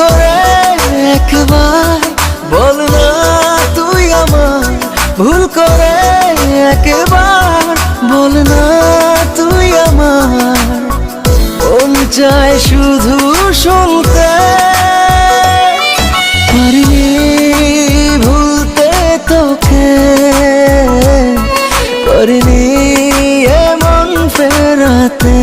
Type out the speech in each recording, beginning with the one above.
করে একবার বল না তুই আমায়, ভুল করে একবার বল না তুই আমার। মন চায় শুধু শুনতে, পারিনি ভুলতে তোকে, পারিনি এমন ফেরাতে।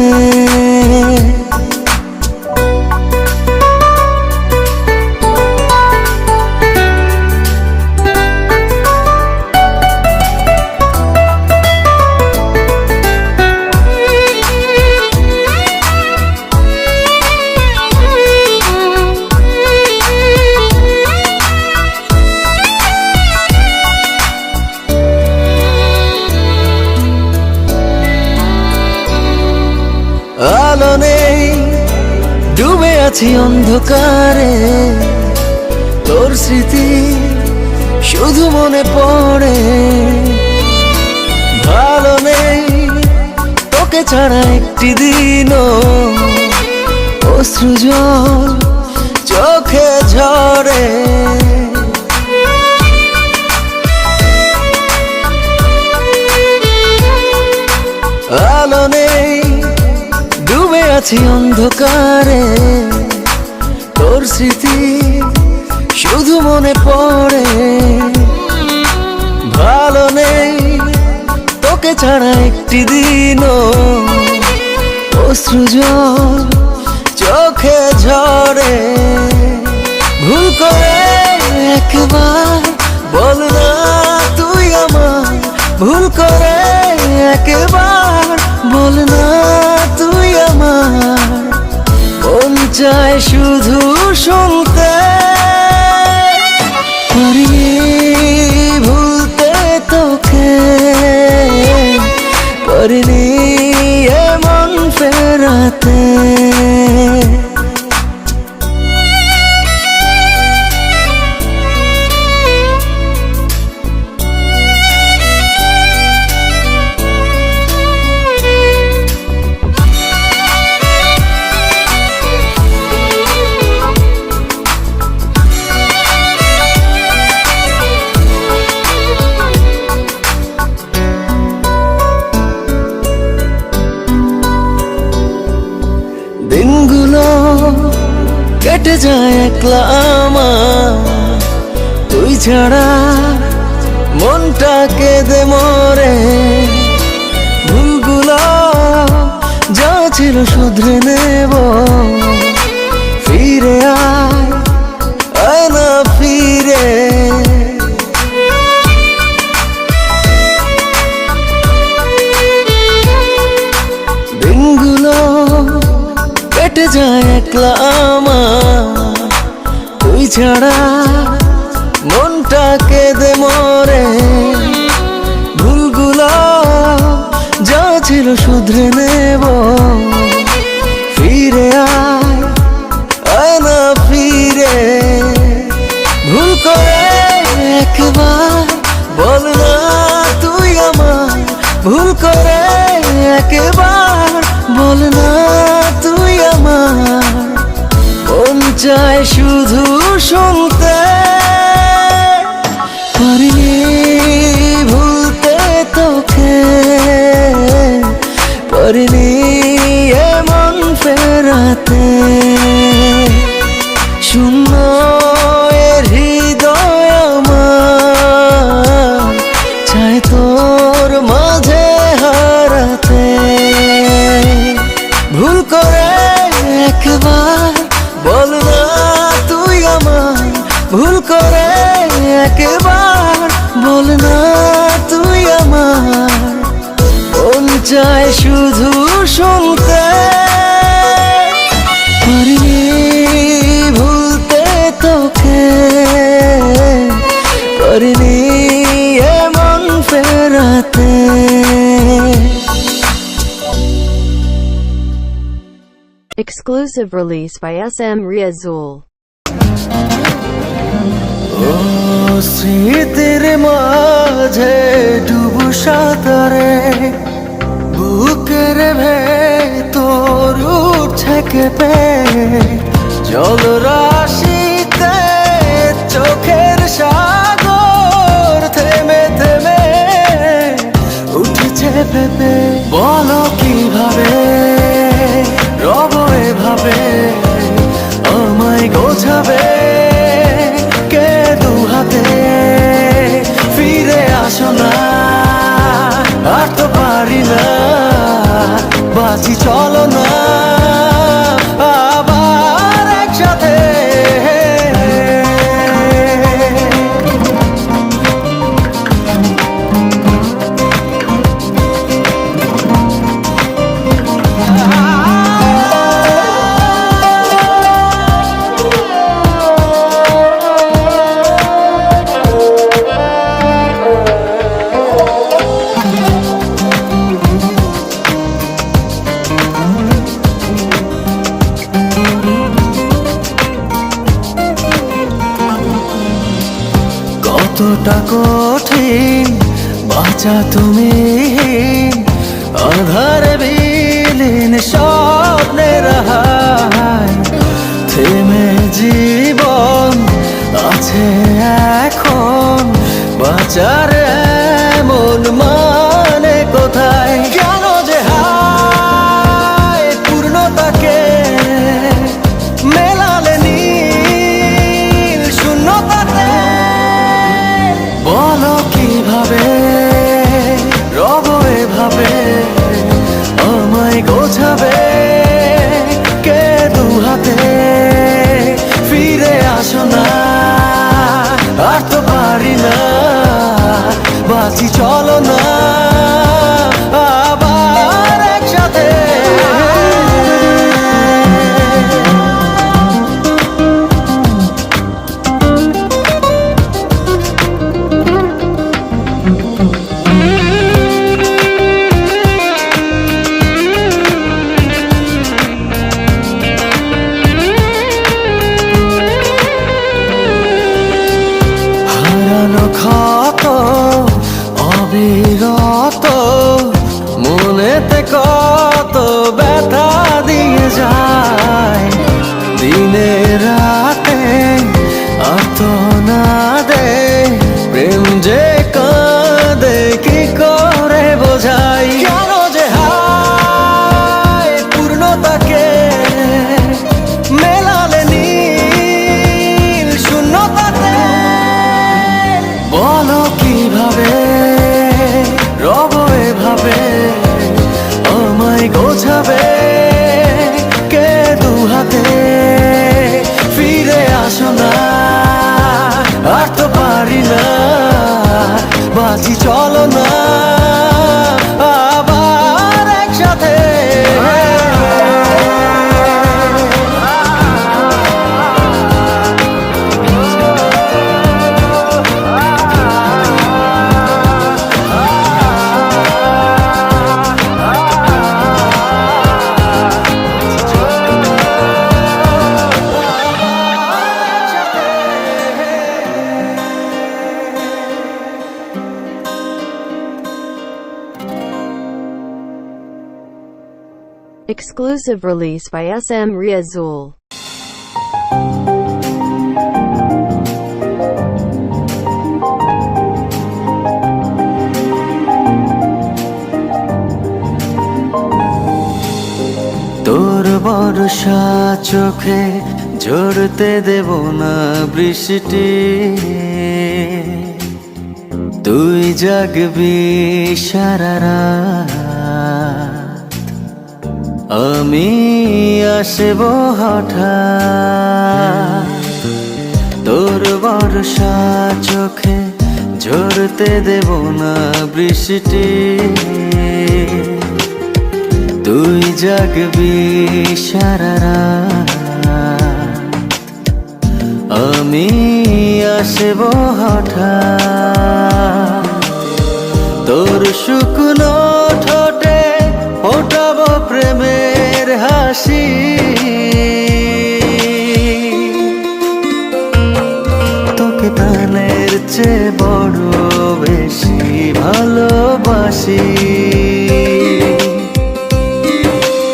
আলো নেই, ডুবে আছি অন্ধকারে, তোর স্মৃতি শুধু মনে পড়ে। ভালো নেই তোকে ছাড়া একটি দিনও, অশ্রু জল চোখে ঝরে। আলো নেই, ডুবে আছি অন্ধকারে, তোর স্মৃতি শুধু মনে পড়ে। ভালো নেই তোকে ছাড়া একটি দিনও, অশ্রু জল চোখে ঝরে। ভুল করে একবার বল না তুই আমায়, ভুল করে একবার বল না তুই আমার। মন চায় শুধু শুনতে, পারিনি ভুলতে তোকে, পারিনি এমন ফেরাতে। দিনগুলো কেটে যায় একলা আমার, তুই ছাড়া মনটা কেঁদে মরে। ভুলগুলো যা ছিল শুধরে নেব, ফিরে আয় না ফিরে। দিনগুলো কেটে যায় একলা আমার, তুই ছাড়া মনটা কেঁদে মরে। ভুলগুলো যা ছিল শুধরে নেব, ফিরে আয় না ফিরে। ভুল করে একবার বল না তুই আমায়, ভুল করে একবার বল না তুই আমার। মন চায় শুধু শুনতে, পারিনি ভুলতে তোকে, পারিনি এমন ফেরাতে। শূন্য এর হৃদয় আমার, চায় তোর মাঝে হারাতে। ভুল করে একবার বল না তুই আমায়, ভুল করে একবার বল না তুই আমার। মন চায় শুধু শুনতে, পারিনি ভুলতে তোকে, পারিনি এমন ফেরাতে। Exclusive release by SM Riazul. স্মৃতির মাঝে ডুবু সাঁতারে, বুকের ভেতর উঠছে কেঁপে জলরা হাসিতে চোখের সাগর থেমে থেমে উঠেছে ভেবে। বলো কিভাবে রব এভাবে আমায় গোছাবে কে দু হাতে। ফিরে আসো না আর তো পারি না, বাঁচি চলো না আবার একসাথে। কতটা কঠিন বাঁচা তুমি, আধারে বিলীন স্বপ্নের হায়। থেমে জীবন আছে এখন, বাঁচার এমন মানে কোথায়? কেন যে হায় পূর্ণতাকে মেলালে নীল শূন্যতাতে। বলো কিভাবে রব এভাবে আমায় গোছাবে কে দু হাতে। ফিরে আসো না আর তো পারি না, বাঁচি চলো না আবার একসাথে। ক্ষত অবিরত মনেতে কত ব্যথা দিয়ে যায়। দিনে রাতে আর্তনাদে প্রেম যে কাঁদে কি করে বোঝাই? কেন যে হায় পূর্ণতাকে মেলালে নীল শূন্যতাতে। বলো কিভাবে রব এভাবে আমায় গোছাবে কে দু হাতে। ফিরে আসো না আর তো পারি না, বাঁচি চলো না আবার একসাথে। Exclusive release by SM Riazul. তোর বর্ষা চোখে ঝরতে দেব না বৃষ্টি, তুই জাগবি সারা রাত, আমি আসব হঠাৎ। তোর বর্ষা চোখে ঝরতে দেব না বৃষ্টি, তুই জাগবি সারা রাত, আমি আসব হঠাৎ। তোর শুকনো ঠোঁটে ফোটাবো প্রেমের হাসি, তোকে প্রাণের চেয়ে বড় বেশি ভালোবাসি,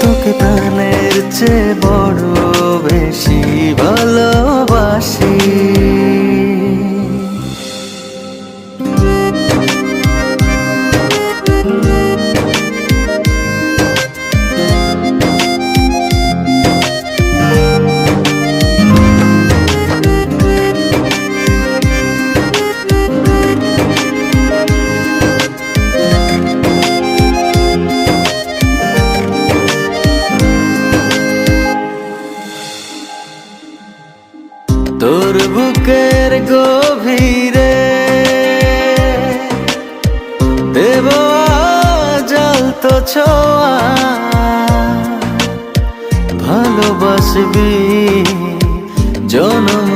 তোকে প্রাণের চেয়ে বড় বেশি ভালোবাসি। বুকের গভীরে দেব জ্বলতো ছোঁয়া, ভালোবাসবি জনম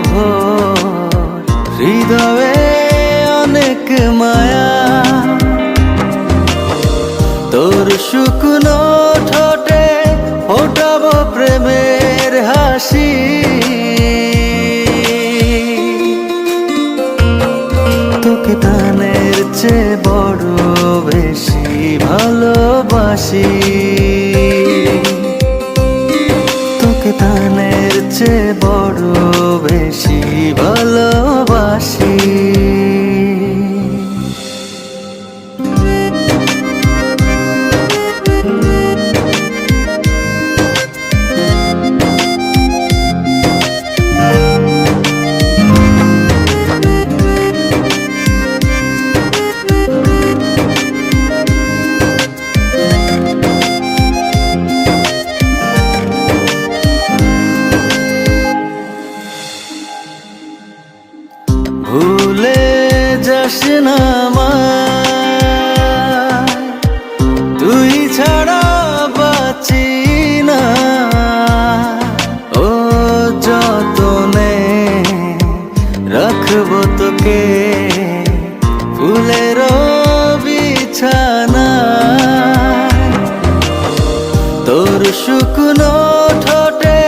ভোর, হৃদয়ে অনেক মায়া। তোর শুকনো ঠোঁটে ফোটাবো প্রেমের হাসি, তোকে প্রাণের চেয়ে বড় বেশি ভালোবাসি, তোকে প্রাণের চেয়ে বড় বেশি ভালোবাসি। ভুলে যাস না আমায়, তুই ছাড়া বাঁচি না। ও যতনে রাখবো তোকে ফুলের বিছানা, তোর শুকনো ঠোঁটে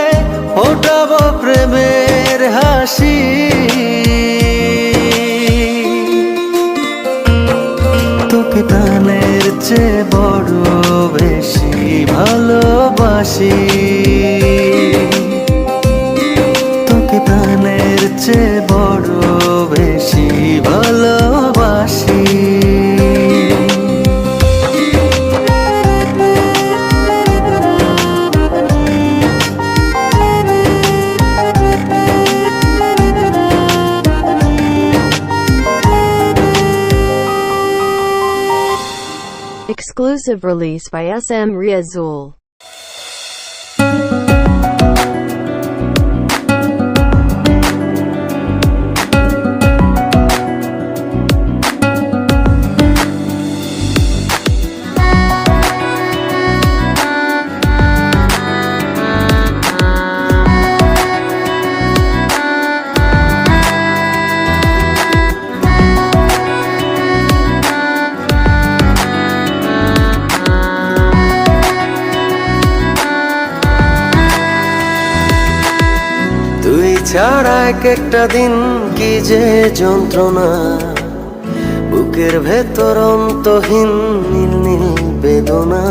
ফোটাবো প্রেমের হাসি, তোকে প্রাণের চেয়ে বড় বেশি ভালোবাসি, তোকে প্রাণের চেয়ে বড় বেশি ভালোবাসি। Exclusive release by SM Riazul. তুই ছাড়া এক একটা দিন কি যে যন্ত্রণা, বুকের ভেতর অন্তহীন নীল নীল বেদনা।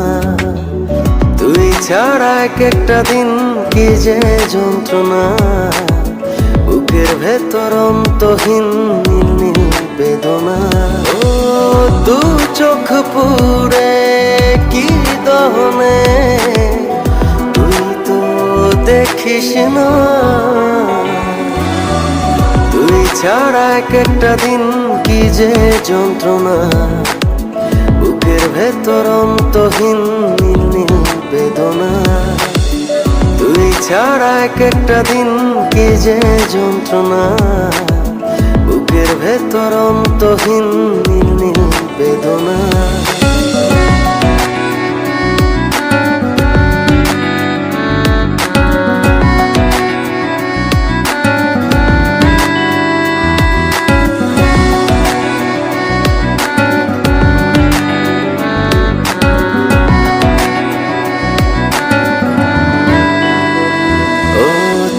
তুই ছাড়া এক একটা দিন কি যে যন্ত্রণা, বুকের ভেতর অন্তহীন নীল নীল বেদনা। ও দু চোখ পুরে কি দহনে, তুই তো দেখিস না। তুই ছাড়া এক একটা দিন কি যে যন্ত্রণা, বুকের ভেতর অন্তহীন নীল নীল বেদনা। তুই ছাড়া এক একটা দিন কি যে যন্ত্রণা, বুকের ভেতর অন্তহীন নীল নীল বেদনা।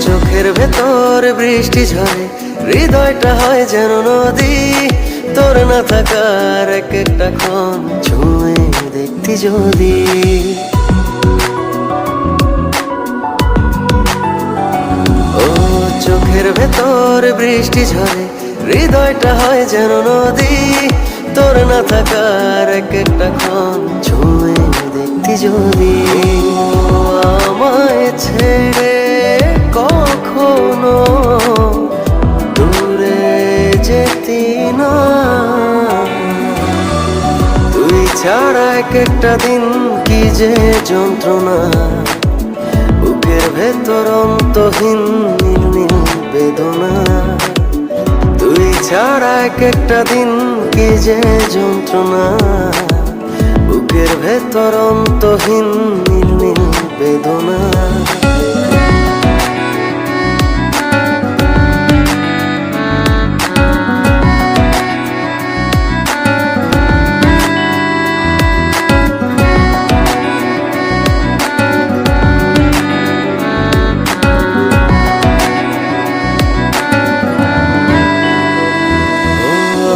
চোখের ভেতর বৃষ্টি ঝরে, হৃদয়টা হয় যেন নদী। তোর না থাকার এক একটা ক্ষণ ছুঁয়ে দেখতি যদি, ও চোখের ভেতর বৃষ্টি ঝরে, হৃদয়টা হয় যেন নদী। তোর না থাকার এক একটা ক্ষণ ছুঁয়ে দেখতি যদি, আমায় ছেড়ে কখনো দূরে যেতি না। তুই ছাড়া এক একটা দিন কি যে যন্ত্রণা, বুকের ভেতর অন্তহীন নীল নীল বেদনা। তুই ছাড়া এক একটা দিন কি যে যন্ত্রণা, বুকের ভেতর অন্তহীন নীল নীল বেদনা।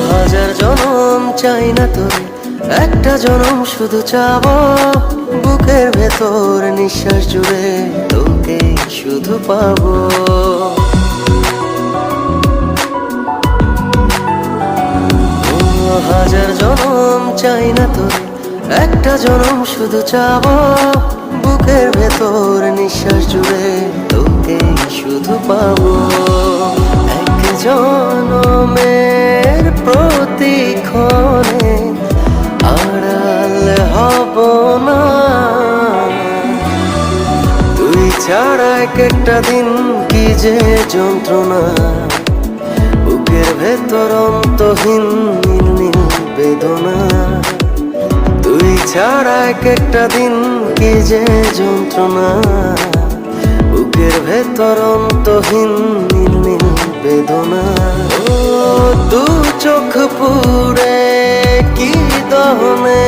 হাজার জনম চাই না তোরে, একটা জনম শুধু চাবো। বুকের ভেতর নিঃশ্বাস জুড়ে তোকে শুধু পাবো। হাজার জনম চাই না তোরে, একটা জনম শুধু চাবো। বুকের ভেতর নিঃশ্বাস জুড়ে তোকে শুধু পাবো। এক জনমের প্রতিক্ষণে আড়াল হব না। তুই ছাড়া এক একটা দিন কি যে যন্ত্রণা, বুকের ভেতর অন্তহীন নীল নীল বেদনা। তুই ছাড়া এক একটা দিন কি যে যন্ত্রণা, বুকের ভেতর অন্তহীন নীল নীল বেদনা। ও দু চোখ পুরে কি দহনে,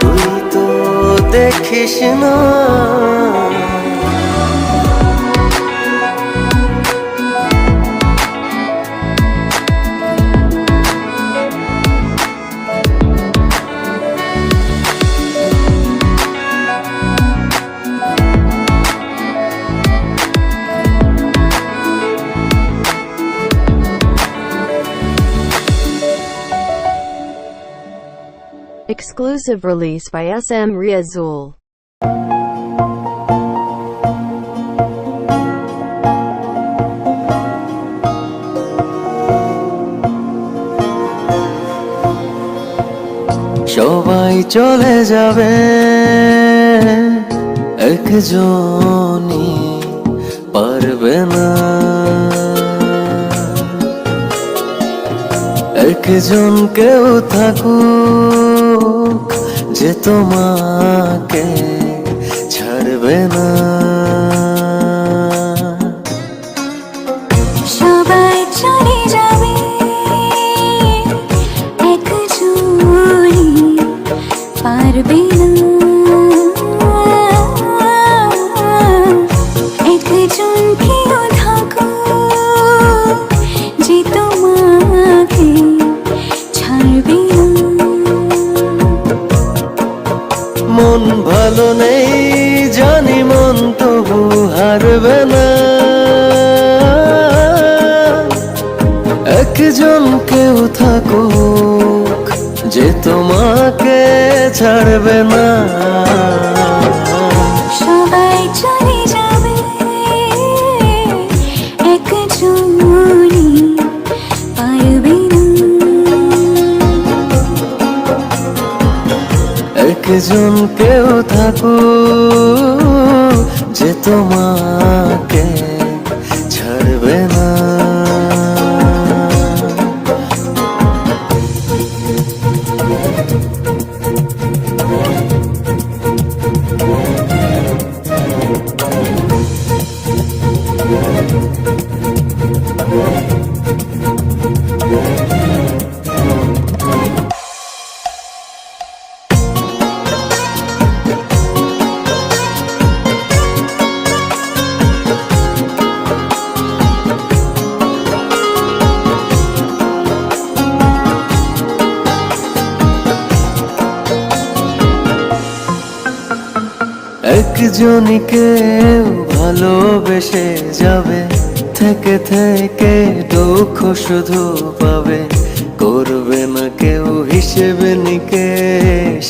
তুই তো দেখিস না। Exclusive release by SM Riazul. সবাই চলে যাবে, একজনই পারবে না। একজন কেউ থাকুক যে তোমাকে ছাড়বে না। সবাই চলে যাবে, একজনই পারবে না। একজন কেউ থাকুক যে তোমাকে ছাড়বে না। মন ভালো নেই জানি, মন তবু হারবে না। একজন কেউ থাকুক যে তোমাকে ছাড়বে না। সবাই চলে যাবে, একজনই পারবে না। একজন কেউ থাকুক যে তোমাকে ছাড়বে না। একজনই কেউ ভালোবেসে যাবে, থেকে থেকে দুঃখ শুধু পাবে। করবে না কেউ হিসেবে নিকেশ,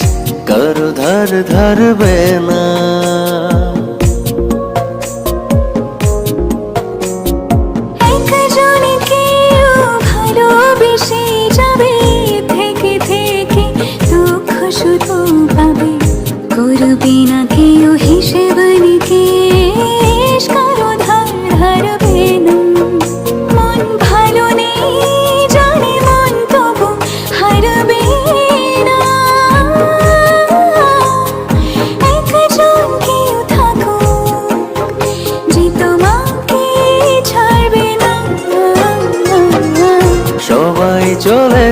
কারো ধার ধারবে না। একজনই কেউ ভালোবেসে যাবে, থেকে থেকে দুঃখ শুধু পাবে। করবে না কেউ হিসেব নিকেশ, কারো ধার ধারবে না।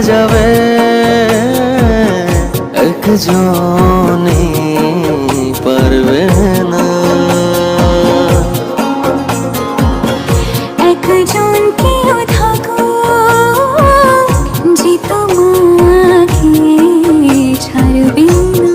যাবে একজনই পারবে না। একজন কেউ থাকো যে তোমাকে ছাড়বে না।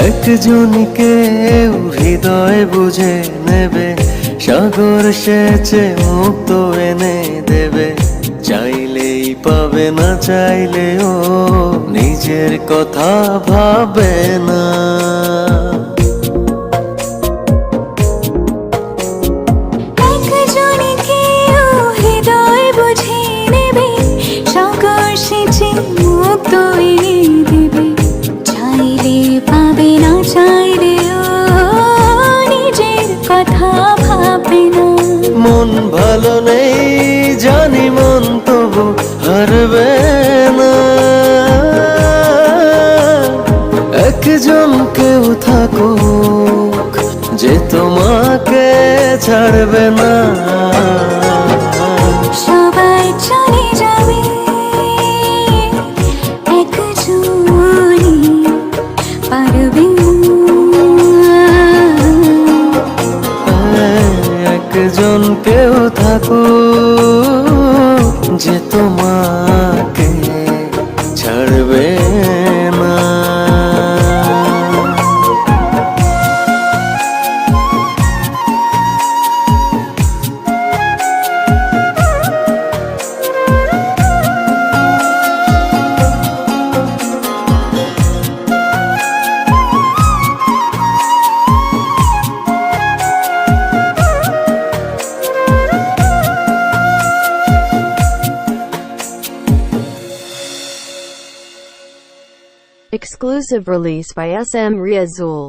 একজনকে হৃদয় বুঝে নেবে, সাগর সেচে মুক্ত এনে দেবে। চাইলেই পাবে না, চাইলেও নিজের কথা ভাবে না। একজনকে হৃদয় বুঝে নেবে, সাগর সেচে মুক্ত এনে দেবে। চাইলে পাবে না, চাইলেও নিজের কথা ভাবে না। মন ভালো নেই জানি, মন তবু হারবে না। একজন কেউ থাকুক যে তোমাকে ছাড়বে না। সবাই চলে যাবে, একজনই পারবে না। একজন কেউ থাকুক যে তোমাকে ছাড়বে না। Exclusive release by SM Riazul.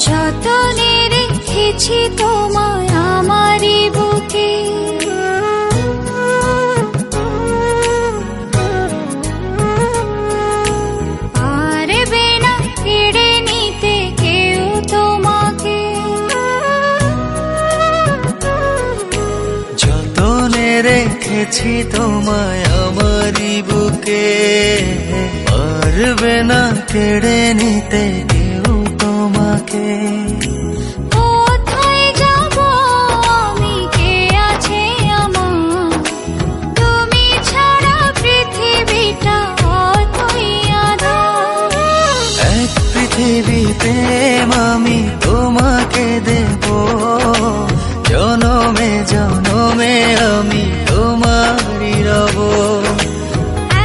যতনে রেখেছি তোমায় আমারই বুকে, পারবে না কেড়ে নিতে কেউ তোমাকে। যতনে রেখেছি তোমায় আমারই বুকে, পারবে না কেড়ে নিতে কেউ তোমাকে। কোথায় যাব আমি, কে আছে আমার, তুমি ছাড়া পৃথিবীটা অতই আঁধার। এক পৃথিবী প্রেম আমি তোমাকে দেব, জনমে জনমে আমি তোমারই রব।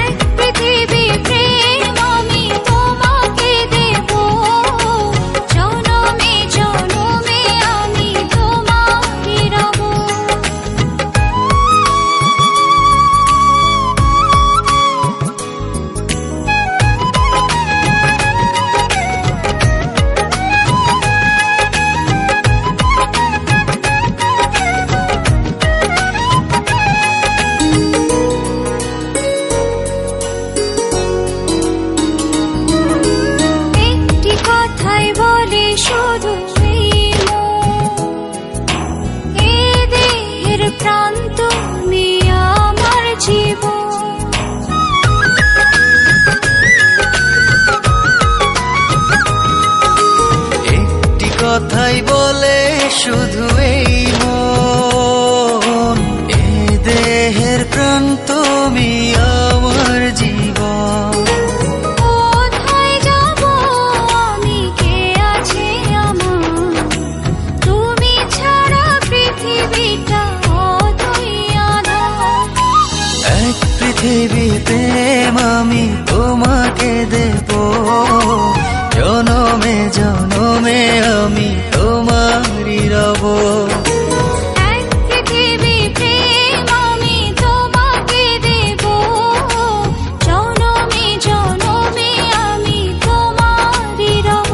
এক পৃথিবী প্রেম আমি তোমাকে দেব, জনমে জনমে আমি তোমারই রব। একটি কথাই বলে শুধু এই মন, এ দেহের প্রাণ তুমি আমার জীবন। একটি কথাই বলে শুধু এই মন, এ দেহের প্রাণ তুমি আমার জীবন। কোথায় যাব আমি, কে আছে আমার, তুমি ছাড়া প্রেম আমি তোমাকে দেব, জনমে জনমে আমি তোমারই রব। এক পৃথিবী প্রেম আমি তোমাকে দেব, জনমে জনমে আমি তোমারই রব।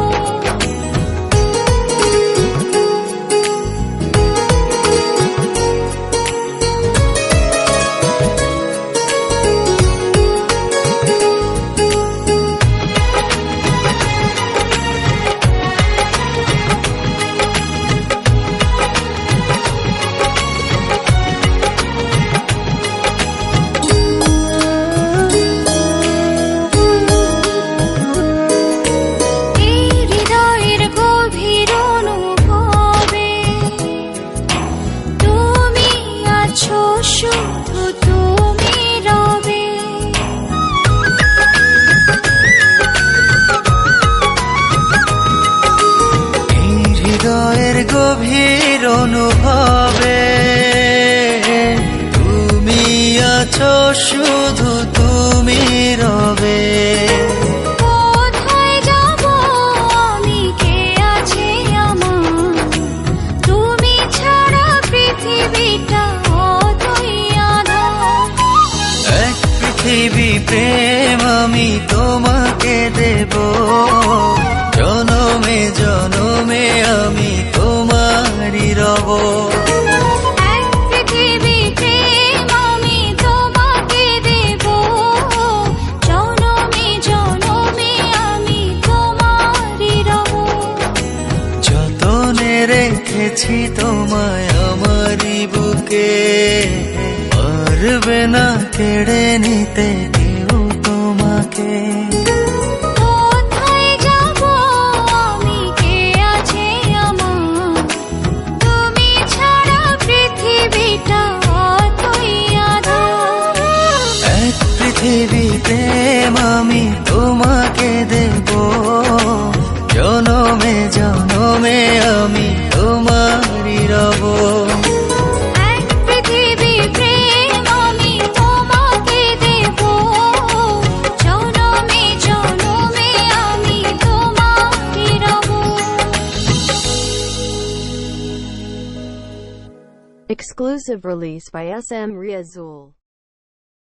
এই হৃদয়ের গভীর অনুভবে তুমি আছো, শুধু তুমি রবে। এই হৃদয়ের গভীর অনুভবে তুমি আছো, শুধু তুমি রবে। কোথায় যাব আমি, কে আছে আমার, তুমি ছাড়া পৃথিবীটা অতই আঁধার। এক পৃথিবী প্রেম আমি তোমাকে দেব, জনমে জনমে আমি তোমারই রব। এক পৃথিবী প্রেম আমি তোমাকে দেব, জনমে জনমে আমি তোমারই রব। যতনে রেখেছি তোমায় আমারই বুকে, পারবে না কেড়ে নিতে কেউ তোমাকে। কোথায় যাব আমি, কে আছে আমার, তুমি ছাড়া পৃথিবীটা অতই আঁধার। এক পৃথিবী প্রেম আমি তোমাকে দেব, জনমে জনমে আমি তোমারই রব। এক পৃথিবী প্রেম আমি তোমাকে দেব, জনমে জনমে আমি তোমারই রব। Exclusive release by SM Riazul.